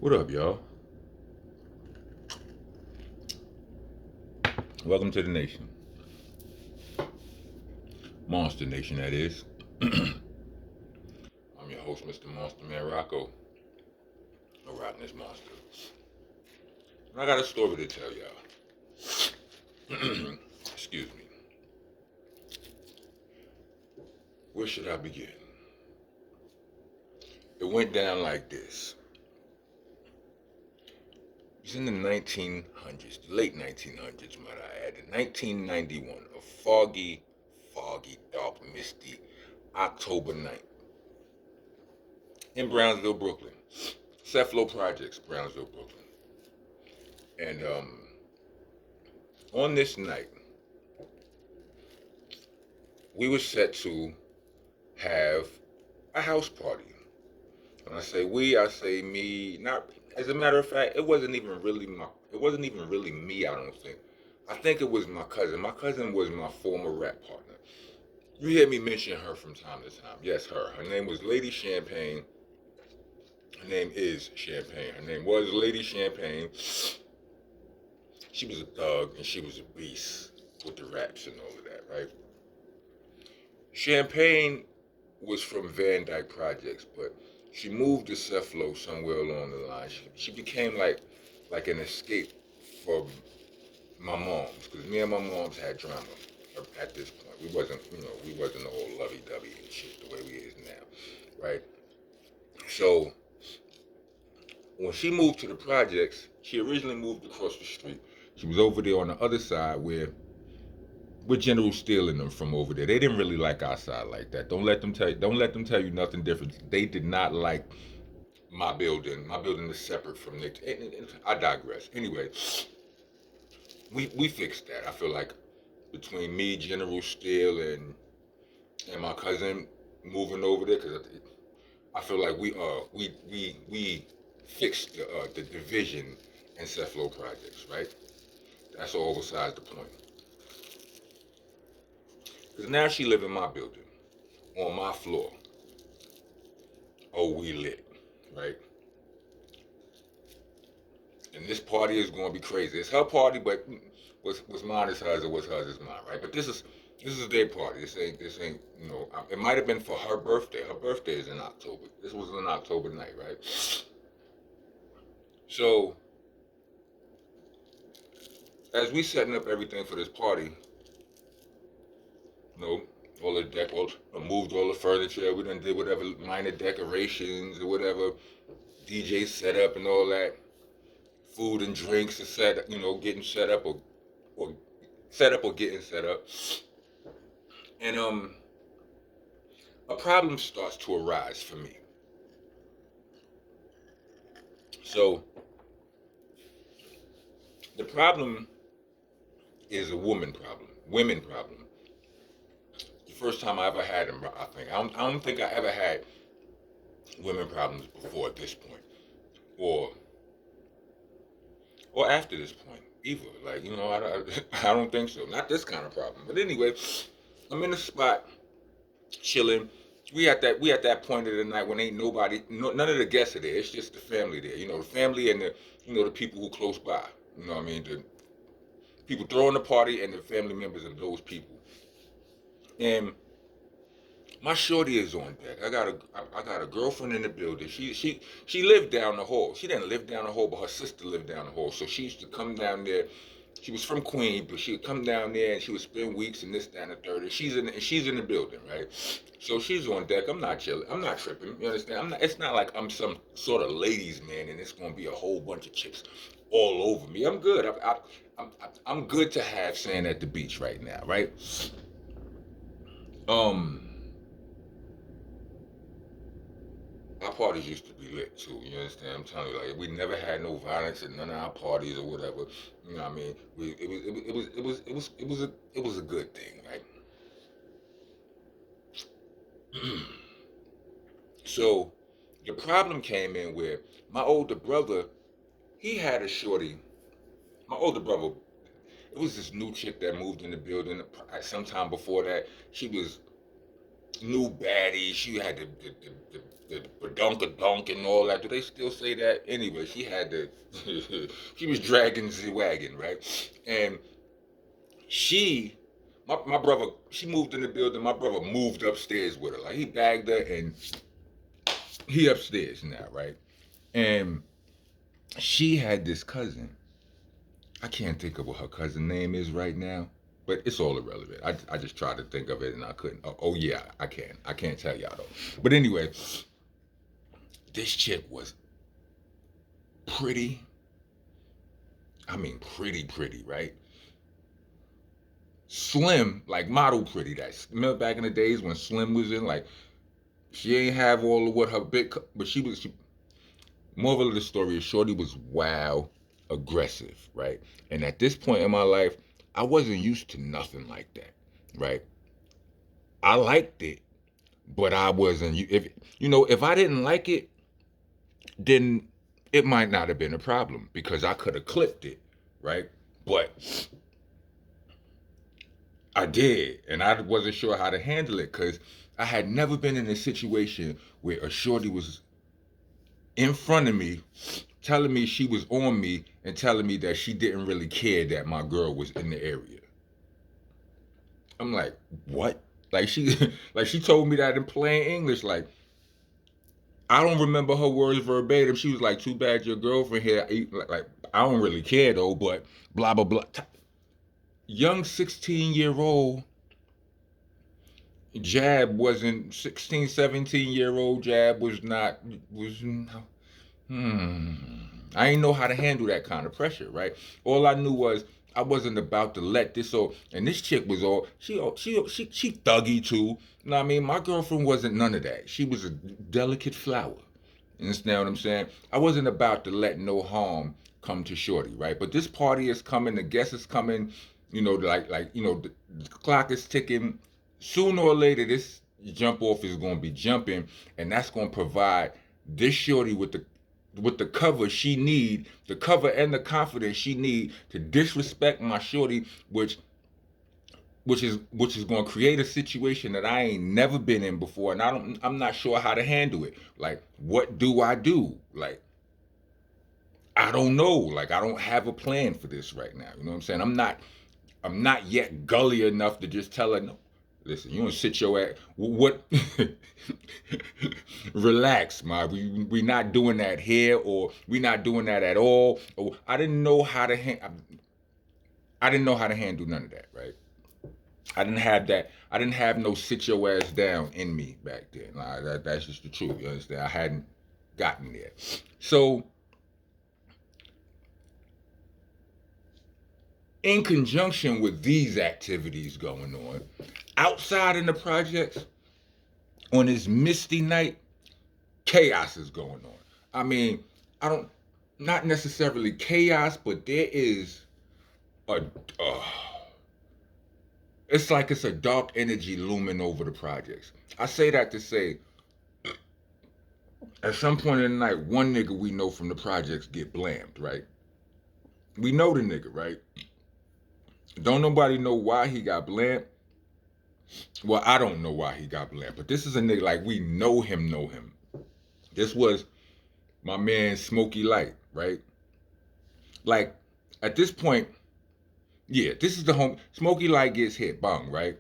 What up, y'all? Welcome to the nation. Monster Nation, that is. I'm your host, Mr. Monster Man Rocco, a Rockness monster. And I got a story to tell y'all. Excuse me. Where should I begin? It went down like this. It was in the 1900s, the late 1900s, might I add. In 1991, a foggy, dark, misty October night in Brownsville, Brooklyn. Cephalo Projects, Brownsville, Brooklyn. And on this night, we were set to have a house party. When I say we, I say me. Not as a matter of fact, it wasn't even really me. I don't think. I think it was my cousin. My cousin was my former rap partner. You hear me mention her from time to time. Yes, her. Her name was Lady Champagne. Her name is Champagne. Her name was Lady Champagne. She was a thug and she was a beast with the raps and all of that, right? Champagne was from Van Dyke Projects, but she moved to Cephalo somewhere along the line. She became like an escape for my moms, because me and my moms had drama at this point. We wasn't all lovey-dovey and shit the way we is now, right? So when she moved to the projects, she originally moved across the street. She was over there on the other side where we're General stealing them from over there. They didn't really like our side like that. Don't let them tell you nothing different. They did not like my building. My building is separate from Nick. I digress. Anyway, we fixed that. I feel like between me, General Steele, and my cousin moving over there, because I feel like we fixed the division in Cephalo Projects, right? That's all besides the point. Because now she live in my building, on my floor. Oh, we lit, right? And this party is going to be crazy. It's her party, but what's mine is hers, and what's hers is mine, right? But this is their party. This ain't. It might have been for her birthday. Her birthday is in October. This was an October night, right? So as we setting up everything for this party, you know, all the moved all the furniture. We done did whatever minor decorations or whatever, DJ set up and all that. Food and drinks are set, getting set up or set up or getting set up. And a problem starts to arise for me. So the problem is a women problem. The first time I ever had them, I think. I don't think I ever had women problems before at this point, or after this point either. Like, I don't think so. Not this kind of problem. But anyway, I'm in the spot chilling. We at that point of the night when ain't nobody, none of the guests are there. It's just the family there. The family and the people who close by. You know what I mean? The people throwing the party and the family members of those people. And my shorty is on deck. I got a girlfriend in the building. She lived down the hall. She didn't live down the hall, but her sister lived down the hall. So she used to come down there. She was from Queens, but she would come down there and she would spend weeks in this, that, and the third. And she's in the building, right? So she's on deck. I'm not chilling. I'm not tripping. You understand? It's not like I'm some sort of ladies' man and it's gonna be a whole bunch of chicks all over me. I'm good. I'm good to have sand at the beach right now, right? Um. Our parties used to be lit too. You understand? I'm telling you, like we never had no violence at none of our parties or whatever. You know what I mean? It was a good thing, right? So the problem came in where my older brother, he had a shorty. My older brother, it was this new chick that moved in the building sometime before that. She was new baddies. She had the dunk and all that. Do they still say that? Anyway, she had the she was dragging the wagon, right? And she my brother, she moved in the building. My brother moved upstairs with her. Like he bagged her and he upstairs now, right? And she had this cousin. I can't think of what her cousin name is right now, but it's all irrelevant. I just tried to think of it and I couldn't. Oh yeah, I can. I can't tell y'all though. But anyway, this chick was pretty. I mean, pretty, right? Slim, like model pretty. That remember back in the days when Slim was in, like she ain't have all of what her big, but she was. Moral of the story is, Shorty was wild, aggressive, right? And at this point in my life, I wasn't used to nothing like that, right? I liked it, but I wasn't. If if I didn't like it, then it might not have been a problem because I could have clipped it, right? But I did, and I wasn't sure how to handle it because I had never been in a situation where a shorty was in front of me telling me she was on me and telling me that she didn't really care that my girl was in the area. I'm like, what? Like she like she told me that in plain English. Like I don't remember her words verbatim. She was like, too bad your girlfriend here. Like I don't really care though, but blah blah blah. Young 16-year-old Jab wasn't 16, 17-year-old Jab was hmm. I didn't know how to handle that kind of pressure, right? All I knew was I wasn't about to let this all. And this chick was all she thuggy too. You know what I mean? My girlfriend wasn't none of that. She was a delicate flower. You understand what I'm saying? I wasn't about to let no harm come to Shorty, right? But this party is coming. The guest is coming. The clock is ticking. Sooner or later, this jump off is going to be jumping, and that's going to provide this Shorty with the cover she need, the cover and the confidence she need to disrespect my shorty, which is going to create a situation that I ain't never been in before, and I'm not sure how to handle it. Like, what do I do? Like, I don't know. Like, I don't have a plan for this right now. You know what I'm saying? I'm not yet gully enough to just tell her no. Listen, you don't sit your ass. What? Relax, ma. We not doing that here, or we not doing that at all. Or I didn't know how to I didn't know how to handle none of that, right? I didn't have that. I didn't have no sit your ass down in me back then. Nah, that's just the truth. You understand? I hadn't gotten there. So, in conjunction with these activities going on, outside in the projects, on this misty night, chaos is going on. I mean, I don't, not necessarily chaos, but there is a, uh, it's like it's a dark energy looming over the projects. I say that to say, at some point in the night, one nigga we know from the projects get blamed, right? We know the nigga, right? Don't nobody know why he got blamed. Well, I don't know why he got blamed, but this is a nigga like we know him, know him. This was my man Smokey Light, right? Like at this point, yeah, this is the home. Smokey Light gets hit, bang, right?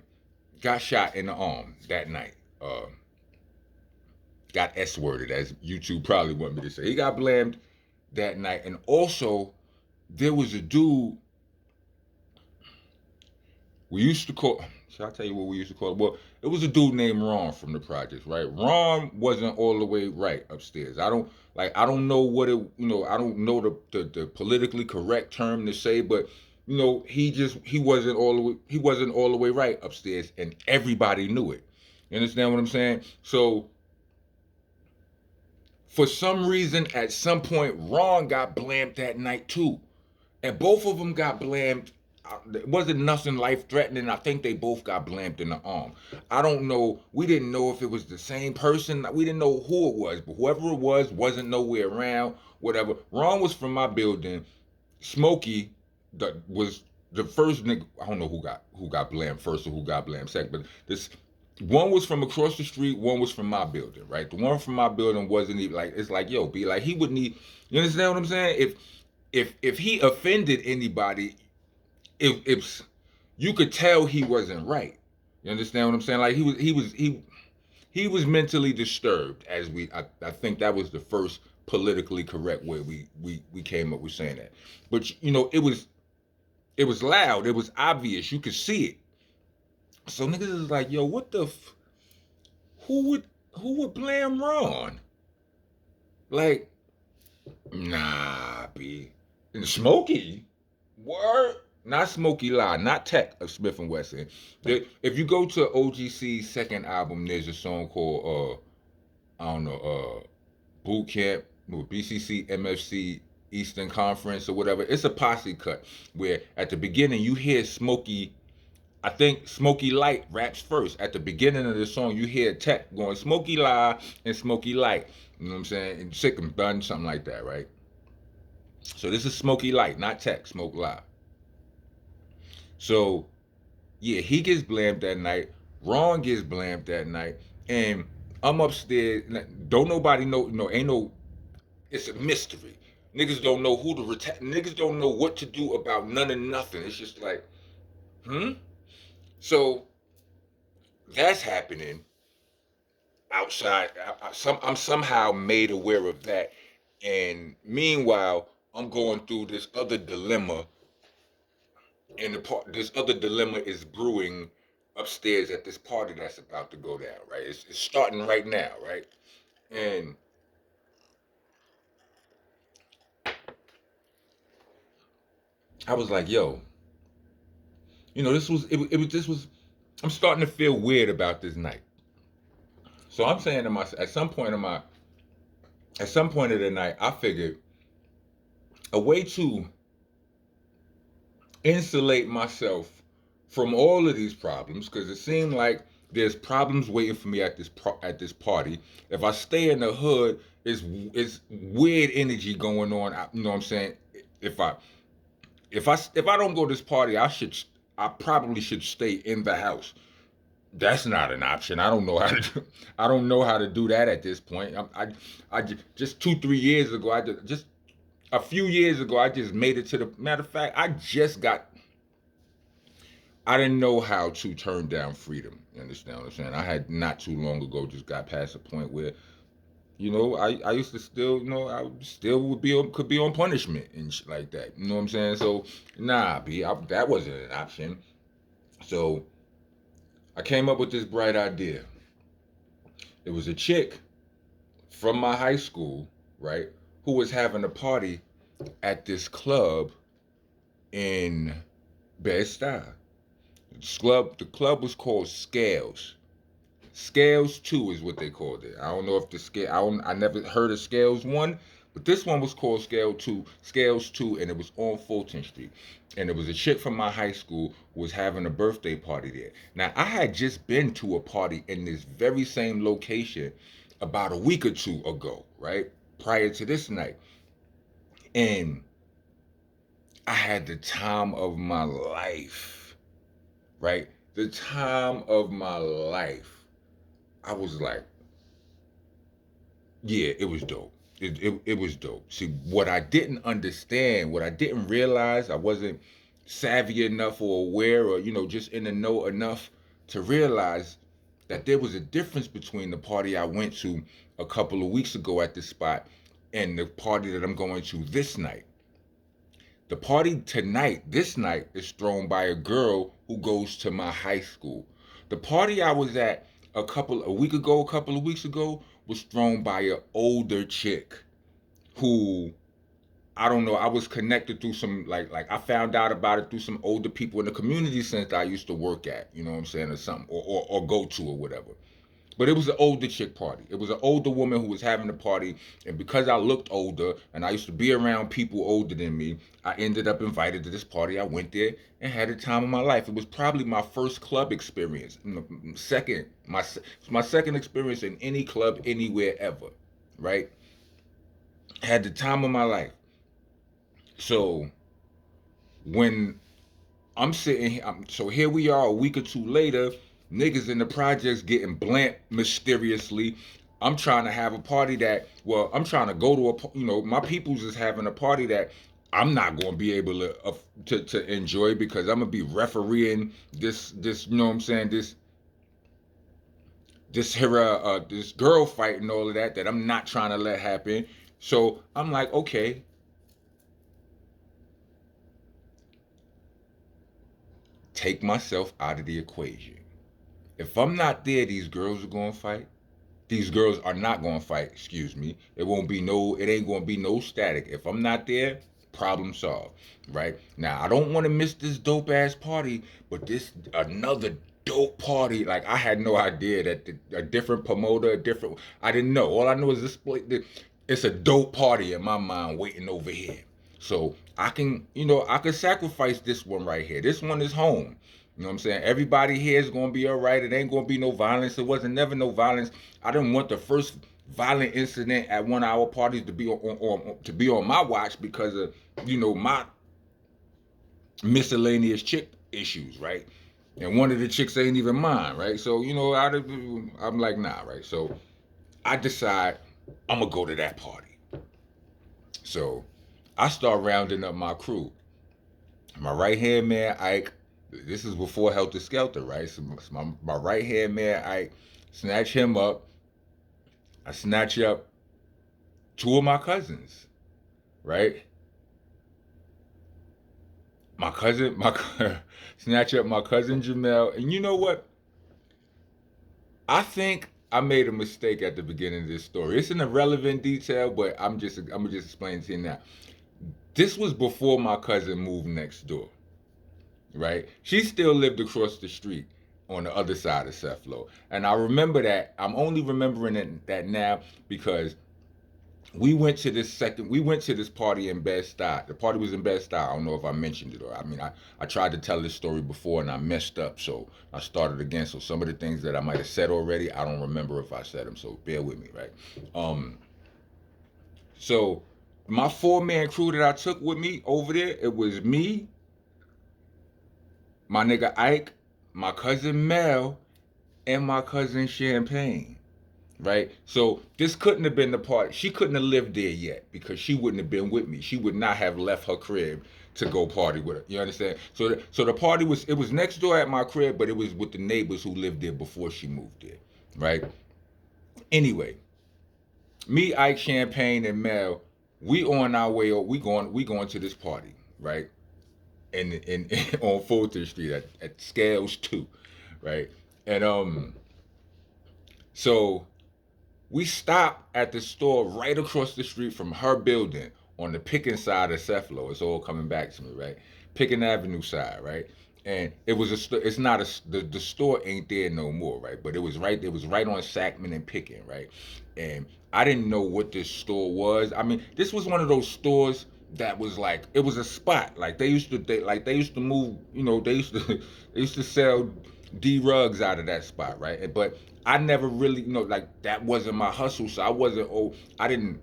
Got shot in the arm that night. Got S-worded, as YouTube probably want me to say. He got blamed that night, and also there was a dude we used to call. Should I tell you what we used to call it? Well, it was a dude named Ron from the projects, right? Ron wasn't all the way right upstairs. I don't know what it I don't know the politically correct term to say, but he wasn't all the way right upstairs, and everybody knew it. You understand what I'm saying? So for some reason, at some point, Ron got blamed that night too, and both of them got blamed. It wasn't nothing life threatening. I think they both got blamed in the arm. I don't know. We didn't know if it was the same person. We didn't know who it was, but whoever it was wasn't nowhere around. Whatever. Ron was from my building. Smokey was the first nigga. I don't know who got blamed first or who got blamed second, but this One was from across the street, one was from my building, right? The one from my building wasn't even like, it's like, yo, be like, he would need, you understand what I'm saying? If he offended anybody, if you could tell he wasn't right. You understand what I'm saying? Like he was mentally disturbed, as I think that was the first politically correct way we came up with saying that. But you know, it was loud, it was obvious, you could see it. So niggas is like, yo, what the who would blame Ron? Like, nah, B. And Smokey? Word? Not Smokey Lie, not Tech of Smith and Wesson. If you go to OGC's second album, there's a song called I don't know, Boot Camp, BCC, MFC, Eastern Conference or whatever. It's a posse cut where at the beginning you hear Smokey. I think Smokey Light raps first. At the beginning of the song, you hear Tech going Smokey Lie and Smokey Light. You know what I'm saying? And Sick and Bun, something like that, right? So this is Smokey Light, not Tech, Smoke Lie. So yeah, he gets blamed that night. Ron gets blamed that night. And I'm upstairs. Don't nobody know. No, ain't no. It's a mystery. Niggas don't know who to niggas don't know what to do about none and nothing. It's just like, hmm. So that's happening outside. I'm somehow made aware of that, and meanwhile, I'm going through this other dilemma, and this other dilemma is brewing upstairs at this party that's about to go down. Right, it's starting right now. Right, and I was like, yo, you know, this was. I'm starting to feel weird about this night. So I'm saying to myself, at some point of the night, I figured a way to insulate myself from all of these problems, because it seemed like there's problems waiting for me at this party. If I stay in the hood, it's weird energy going on. You know what I'm saying? If I if I don't go to this party, I probably should stay in the house. That's not an option. I don't know how to I don't know how to do that at this point. Just 2 3 years ago, just a few years ago, I just made it to the matter of fact. I didn't know how to turn down freedom. You understand what I'm saying? I had not too long ago just got past a point where, you know, I used to still, you know, I still could be on punishment and shit like that. You know what I'm saying? So nah, that wasn't an option. So I came up with this bright idea. It was a chick from my high school, right, who was having a party at this club in Bed-Stuy. The club was called Scales. Scales 2 is what they called it. I don't know if the scale I never heard of Scales 1, but this one was called Scales 2, and it was on Fulton Street. And it was a chick from my high school who was having a birthday party there. Now, I had just been to a party in this very same location about a week or two ago, right? Prior to this night. And I had the time of my life, right? The time of my life. I was like, yeah, it was dope. It was dope. See, what I didn't understand, what I didn't realize, I wasn't savvy enough or aware or, you know, just in the know enough to realize that there was a difference between the party I went to a couple of weeks ago at this spot and the party that I'm going to this night. The party this night, is thrown by a girl who goes to my high school. The party I was at a couple of weeks ago, was thrown by an older chick who, I don't know, I was connected through some like I found out about it through some older people in the community center I used to work at, you know what I'm saying, or something, or go to or whatever. But it was an older chick party. It was an older woman who was having the party, and because I looked older and I used to be around people older than me, I ended up invited to this party. I went there and had the time of my life. It was probably my first club experience. My second experience in any club anywhere ever, right? Had the time of my life. So when I'm sitting here, so here we are a week or two later. Niggas in the projects getting blanked mysteriously. I'm trying to have a party that, well, I'm trying to go to a, my people's is having a party that I'm not going to be able to enjoy because I'm gonna be refereeing this you know what I'm saying, this girl fight and all of that I'm not trying to let happen. So I'm like, okay, take myself out of the equation. If I'm not there, these girls are going to fight. These girls are not going to fight, excuse me. It ain't going to be no static. If I'm not there, problem solved, right? Now, I don't want to miss this dope ass party, but this another dope party. Like, I had no idea that a different promoter, I didn't know. All I know is it's a dope party in my mind waiting over here. So I can sacrifice this one right here. This one is home. You know what I'm saying? Everybody here is gonna be all right. It ain't gonna be no violence. It wasn't never no violence. I didn't want the first violent incident at one of our parties to be on my watch because of my miscellaneous chick issues, right? And one of the chicks ain't even mine, right? So I'm like, nah, right? So I decide I'm gonna go to that party. So I start rounding up my crew. My right hand man Ike. This is before Helter Skelter, right? So my right hand man Ike, snatch him up. I snatch up two of my cousins, right? My cousin, snatch up my cousin Jamel, and you know what? I think I made a mistake at the beginning of this story. It's an irrelevant detail, but I'm gonna just explain to you now. This was before my cousin moved next door, right? She still lived across the street on the other side of Cephalo. And I remember that. I'm only remembering that now because we went to this party in Bed-Stuy. The party was in Bed-Stuy. I don't know if I mentioned it or I tried to tell this story before and I messed up, so I started again. So some of the things that I might have said already, I don't remember if I said them, so bear with me, right? So my 4-man crew that I took with me over there, it was me, my nigga Ike, my cousin Mel, and my cousin Champagne. Right? So this couldn't have been the party. She couldn't have lived there yet because she wouldn't have been with me. She would not have left her crib to go party with her. You understand? So the party was next door at my crib, but it was with the neighbors who lived there before she moved there. Right? Anyway, me, Ike, Champagne, and Mel, we on our way. We going to this party, right? In on Fulton Street at Scales 2, right? And so we stopped at the store right across the street from her building on the Pickens side of Cephalo. It's all coming back to me, right? Pickens Avenue side, right? And it was it's not the store ain't there no more, right? But it was right on Sackman and Pickens, right? And I didn't know what this store was. I mean, this was one of those stores that was like it was a spot. Like they used to move, they used to sell D rugs out of that spot, right? But I never really, like that wasn't my hustle, so I didn't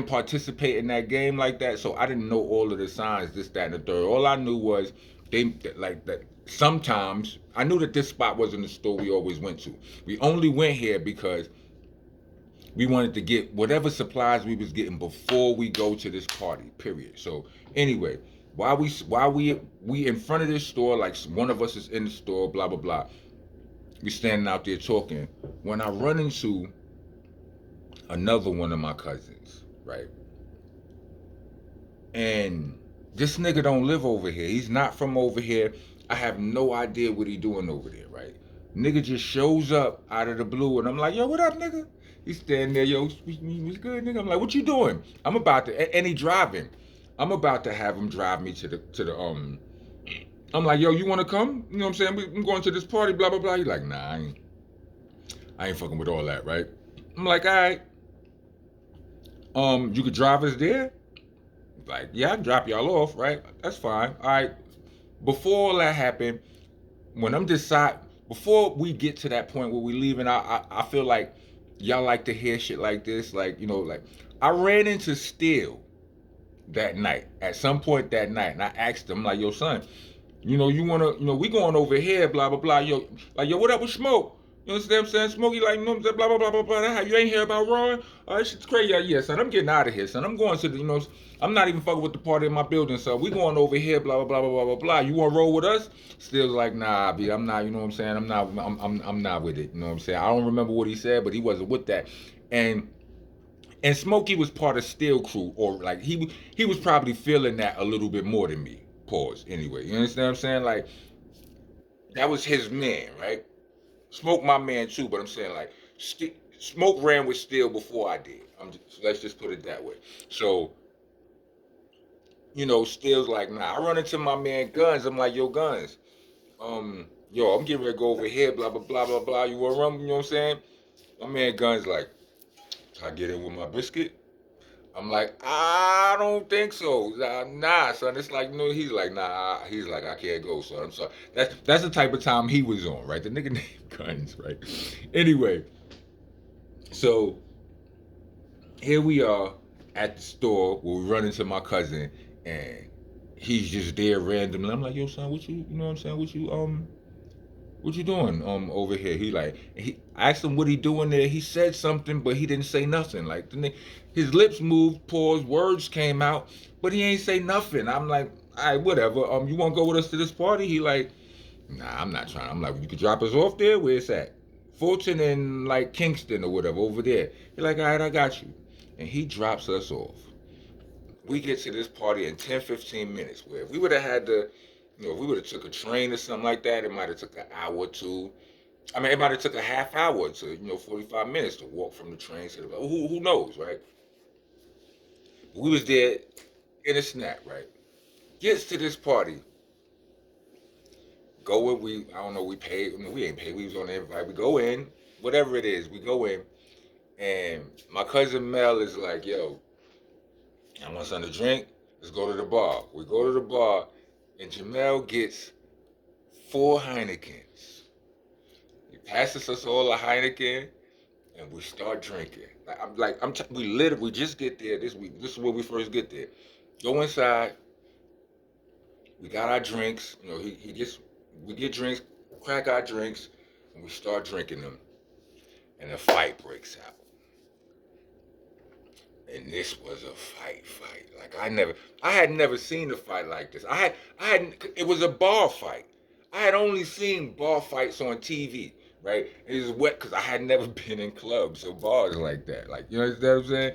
participate in that game like that, so I didn't know all of the signs, this, that, and the third. All I knew was they like that. Sometimes I knew that this spot wasn't the store we always went to. We only went here because we wanted to get whatever supplies we was getting before we go to this party. Period. So anyway, while we in front of this store, like one of us is in the store, blah blah blah. We standing out there talking. When I run into another one of my cousins, right? And this nigga don't live over here. He's not from over here. I have no idea what he doing over there, right? Nigga just shows up out of the blue, and I'm like, yo, what up, nigga? He's standing there, yo, we good, nigga. I'm like, what you doing? And he driving. I'm about to have him drive me to the. I'm like, yo, you want to come? You know what I'm saying? I'm going to this party, blah blah blah. He's like, nah, I ain't fucking with all that, right? I'm like, all right. You could drive us there? Like, yeah, I can drop y'all off, right? That's fine. All right. Before all that happened, before we get to that point where we leaving, I feel like y'all like to hear shit like this, like I ran into Steel that night at some point that night, and I asked him like, yo, son, You wanna, we going over here, blah blah blah. Yo, like yo, what up with Smoke? You understand what I'm saying? Smokey, like, blah blah blah blah blah. How you ain't hear about Ron? That shit's crazy. Yeah, son, I'm getting out of here, son. I'm going to the, I'm not even fucking with the party in my building, son. We going over here, blah blah blah blah blah blah blah. You want to roll with us? Still like, nah, B, I'm not. You know what I'm saying? I'm not with it. You know what I'm saying? I don't remember what he said, but he wasn't with that. And Smokey was part of Steel Crew, or like he was probably feeling that a little bit more than me. Pause. Anyway, you understand what I'm saying? Like that was his man, right? Smoke my man too, but I'm saying like Smoke ran with Steel before I did. Let's just put it that way. So Steel's like, nah. I run into my man Guns. I'm like, yo, Guns. Yo, I'm getting ready to go over here. Blah blah blah blah blah. You wanna run? You know what I'm saying? My man Guns like, can I get in with my biscuit? I'm like, I don't think so. Nah, son. It's like, he's like, nah. He's like, I can't go, son. I'm sorry. That's the type of time he was on, right? The nigga named Guns, right? Anyway, so here we are at the store where we run into my cousin, and he's just there randomly. I'm like, yo, son, you know what I'm saying? What you doing over here? I asked him what he doing there. He said something, but he didn't say nothing. Like his lips moved, paused, words came out, but he ain't say nothing. I'm like, all right, whatever. You want to go with us to this party? He like, nah, I'm not trying. I'm like, you could drop us off there. Where it's at? Fulton and like Kingston or whatever over there. He like, all right, I got you. And he drops us off. We get to this party in 10, 15 minutes. Where if we would have had to, if we would have took a train or something like that, it might have took an hour or two. I mean, it might have took a half hour to 45 minutes to walk from the train to the. Who knows, right? We was there in a snap, right? Gets to this party. Go in. I don't know. We paid. I mean, we ain't paid. We was on the invite. We go in. Whatever it is, we go in. And my cousin Mel is like, yo, I want something to drink. Let's go to the bar. We go to the bar, and Jamel gets 4 Heinekens. He passes us all a Heineken, and we start drinking. We just get there. This is where we first get there. Go inside. We got our drinks. We get drinks, crack our drinks, and we start drinking them. And a fight breaks out. And this was a fight. Like I had never seen a fight like this. It was a bar fight. I had only seen bar fights on TV, right? It was wet because I had never been in clubs or bars like that. Like, you know what I'm saying?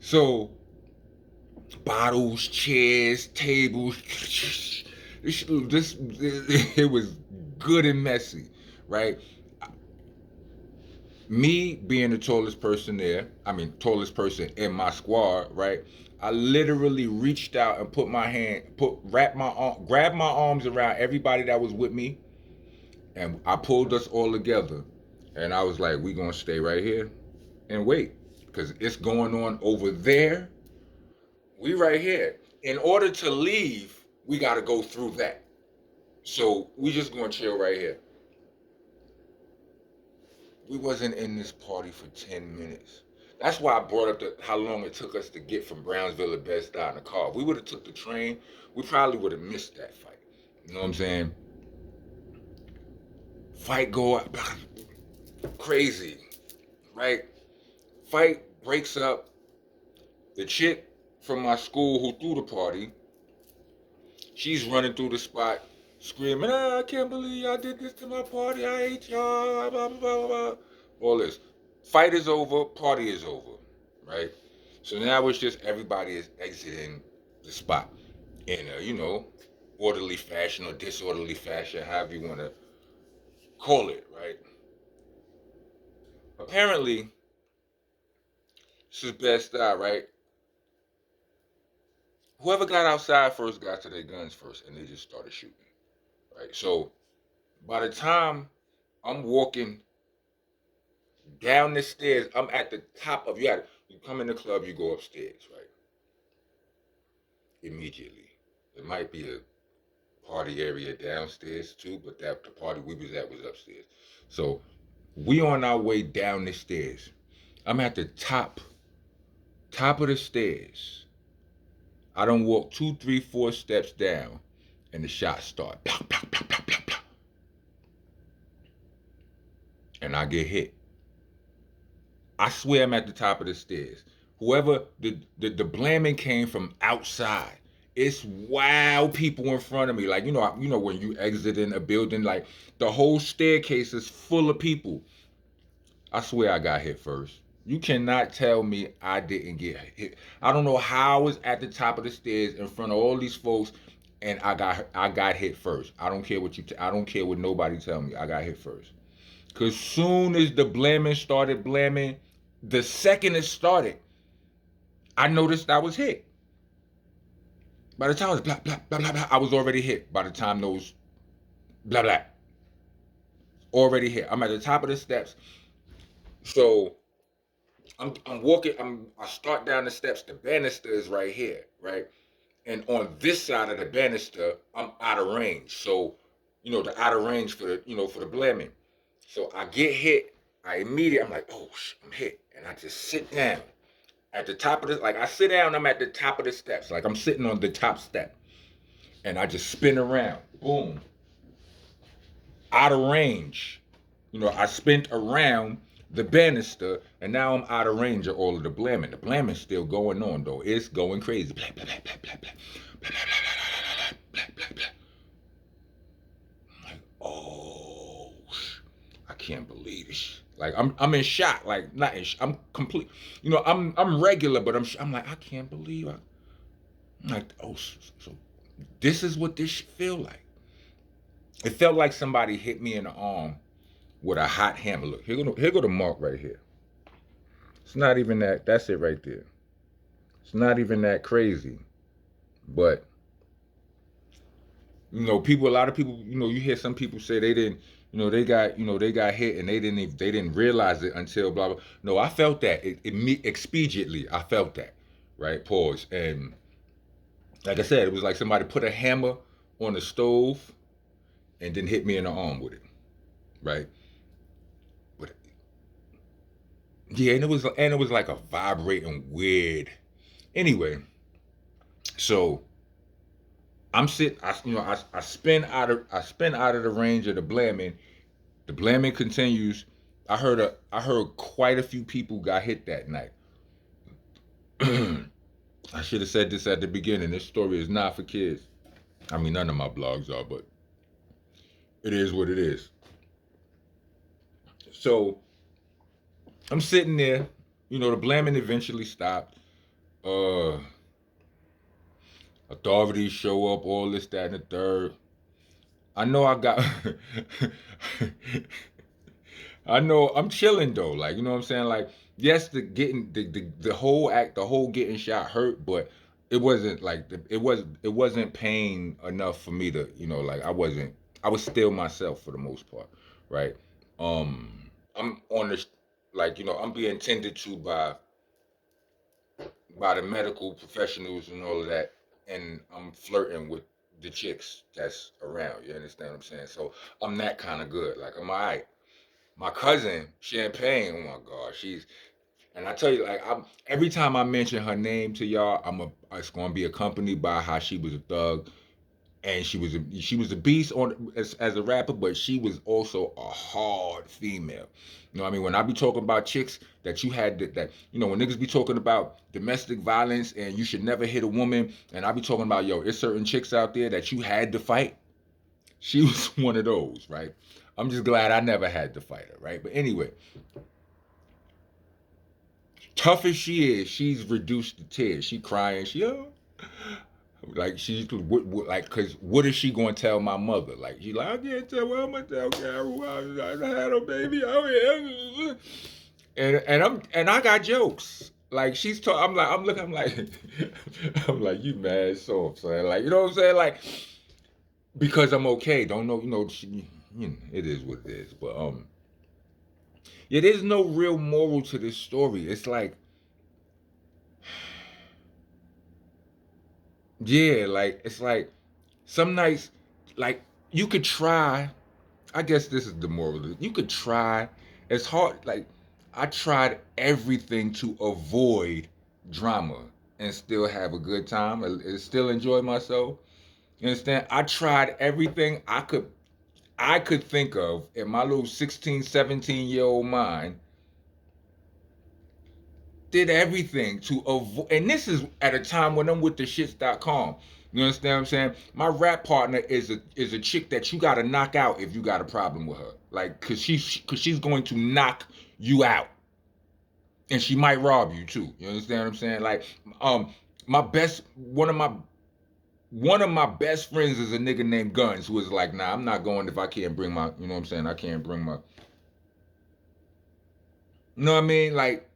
So, bottles, chairs, tables. It was good and messy, right? Me being the tallest person there, tallest person in my squad, right? I literally reached out and grabbed my arms around everybody that was with me, and I pulled us all together. And I was like, we gonna stay right here and wait, because it's going on over there. We right here. In order to leave, we gotta go through that. So we just gonna chill right here. We wasn't in this party for 10 minutes. That's why I brought up how long it took us to get from Brownsville to Bed-Stuy in the car. If we would have took the train, we probably would have missed that fight. You know what I'm saying? Fight go up, crazy, right? Fight breaks up. The chick from my school who threw the party, she's running through the spot, screaming, I can't believe y'all did this to my party. I hate y'all, blah, blah, blah, blah. All this. Fight is over, party is over, right? So now it's just everybody is exiting the spot in a, orderly fashion or disorderly fashion, however you want to call it, right? Apparently, this is Bed-Stuy, right? Whoever got outside first got to their guns first, and they just started shooting, right? So by the time I'm walking down the stairs, I'm at the top of you come in the club, you go upstairs, right? Immediately. It might be a party area downstairs too, but the party we was at was upstairs. So we on our way down the stairs. I'm at the top of the stairs. I don't walk 2, 3, 4 steps down, and the shots start. Pow, pow, pow, pow, pow, pow. And I get hit. I swear I'm at the top of the stairs. Whoever the blamming came from outside. It's wild people in front of me. Like you know when you exit in a building, like the whole staircase is full of people. I swear I got hit first. You cannot tell me I didn't get hit. I don't know how I was at the top of the stairs in front of all these folks, and I got hit first. I don't care what I don't care what nobody tell me. I got hit first. Cause soon as the blamming started blamming, the second it started, I noticed I was hit. By the time it was blah blah blah blah blah, I was already hit. By the time those blah blah already hit, I'm at the top of the steps. So I'm walking. I start down the steps. The banister is right here, right? And on this side of the banister, I'm out of range. So, the out of range for for the blamming. So I get hit. I'm like, oh, I'm hit, and I just sit down at the top of the. Like I sit down, I'm at the top of the steps. Like I'm sitting on the top step, and I just spin around. Boom, out of range. I spent around the banister, and now I'm out of range of all of the blamming. The blamming's still going on, though. It's going crazy. Blah, blah, blah, blah, blah, blah, blah, blah, blah, blah, blah. I'm like, oh, I can't believe this. Like I'm in shock. Like not in. I'm complete. I'm regular, but I'm like I can't believe. I'm like oh, so this is what this feel like. It felt like somebody hit me in the arm with a hot hammer. Look, here go the mark right here. It's not even that. That's it right there. It's not even that crazy, but people. A lot of people. You hear some people say they didn't. They got hit and they didn't realize it until blah blah. No, I felt that. Expediently, I felt that. Right. Pause. And like I said, it was like somebody put a hammer on the stove and then hit me in the arm with it. Right. But yeah, and it was like a vibrating weird. Anyway, so I'm sitting. I spin out of the range of the blamming. The blamming continues. I heard quite a few people got hit that night. I should have said this at the beginning. This story is not for kids. I mean, none of my blogs are, but it is what it is. So I'm sitting there. The blamming eventually stopped. Uh, Authorities show up, all this, that, and the third. I know I got. I know I'm chilling though. Like you know what I'm saying. Like yes, the whole act, the whole getting shot hurt, but it wasn't like it wasn't pain enough for me to like I was still myself for the most part, right? I'm on this like I'm being tended to by the medical professionals and all of that, and I'm flirting with the chicks that's around. You understand what I'm saying? So I'm that kind of good. Like I'm alright. My cousin Champagne, oh my God, and I tell you, like every time I mention her name to y'all, it's gonna be accompanied by how she was a thug, and she was a beast as a rapper, but she was also a hard female. What I mean? When I be talking about chicks that you had that when niggas be talking about domestic violence and you should never hit a woman, and I be talking about it's certain chicks out there that you had to fight. She was one of those, right? I'm just glad I never had to fight her, right? But anyway, tough as she is, she's reduced to tears. She crying. Like like, cause what is she gonna tell my mother? Like she like I can't tell. Well, I'm gonna tell Carol I had a baby. Oh yeah. And I got jokes. Like I'm looking. I'm like I'm like you mad so I'm saying like you know what I'm saying like because I'm okay. Don't know it is what it is. But yeah, there's no real moral to this story. It's like yeah, like it's like some nights, like you could try. I guess this is the moral. You could try. It's hard. Like I tried everything to avoid drama and still have a good time and still enjoy myself. You understand? I tried everything I could think of in my little 16, 17-year-old mind, did everything to avoid, and this is at a time when I'm with the shits.com. You understand what I'm saying? My rap partner is a chick that you gotta knock out if you got a problem with her. Like, cause she's going to knock you out. And she might rob you too. You understand what I'm saying? Like, my best one of my best friends is a nigga named Guns who was like, nah, I'm not going if I can't bring my, you know what I'm saying? I can't bring my, you know what I mean? Like,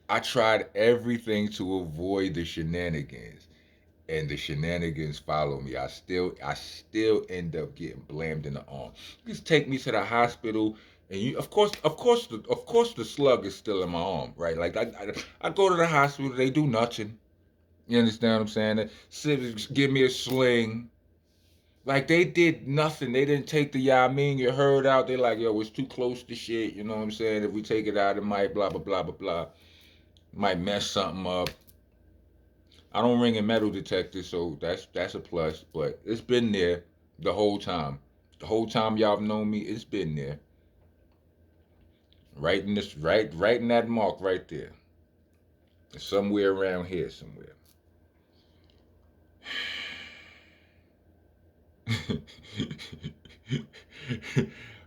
I tried everything to avoid the shenanigans, and the shenanigans follow me. I still end up getting blamed in the arm. Just take me to the hospital, and of course, the slug is still in my arm, right? Like I go to the hospital, they do nothing. You understand what I'm saying? They give me a sling. Like they did nothing. They didn't take the I mean you heard out. They like, yo, it's too close to shit. You know what I'm saying? If we take it out, it might blah blah blah blah blah. Might mess something up. I don't ring a metal detector, so that's a plus. But it's been there the whole time. The whole time y'all have known me, it's been there. Right in that mark right there. It's somewhere around here somewhere.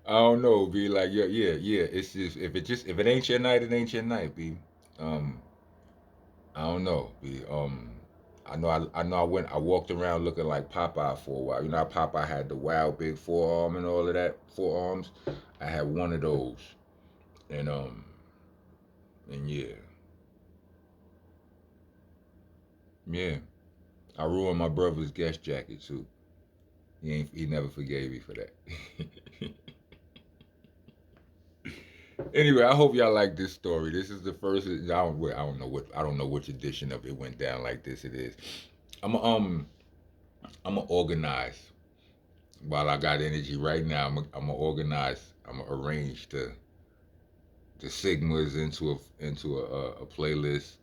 I don't know, be like, yeah, yeah, yeah. It's just if it ain't your night, it ain't your night, be. Um, I don't know, be. I know I walked around looking like Popeye for a while. You know how Popeye had the wild big forearm and all of that forearms. I had one of those, and yeah, yeah. I ruined my brother's guest jacket too. He never forgave me for that. Anyway, I hope y'all like this story. This is the first. I don't know which edition of it went down like this. It is. I'm a, um I'm gonna organize while I got energy right now. I'm gonna organize. I'm gonna arrange the sigmas into a playlist.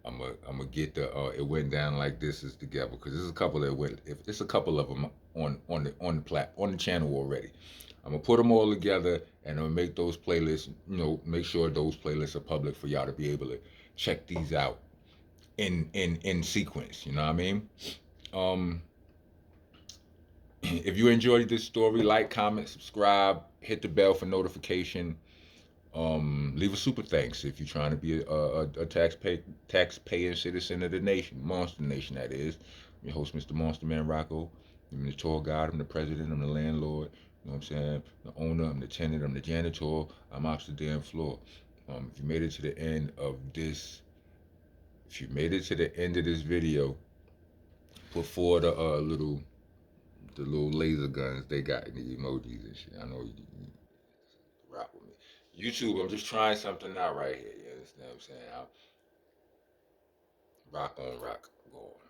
I'm gonna get the it went down like this is together because there's a couple that went. If it's a couple of them on the channel already. I'm gonna put them all together and I'm gonna make those playlists. Make sure those playlists are public for y'all to be able to check these out in sequence. You know what I mean? Um, if you enjoyed this story, like, comment, subscribe, hit the bell for notification. Leave a super thanks if you're trying to be a tax paying citizen of the nation, Monster Nation, that is. I'm your host, Mr. Monster Man Rocco. I'm the tour guide, I'm the president, I'm the landlord. You know what I'm saying? The owner, I'm the tenant, I'm the janitor, I'm off the damn floor. If you made it to the end of this, if you made it to the end of this video, put forward the little laser guns they got in the emojis and shit. I know you rock with me. YouTube, I'm just trying something out right here. You understand what I'm saying? Rock on rock. Go on.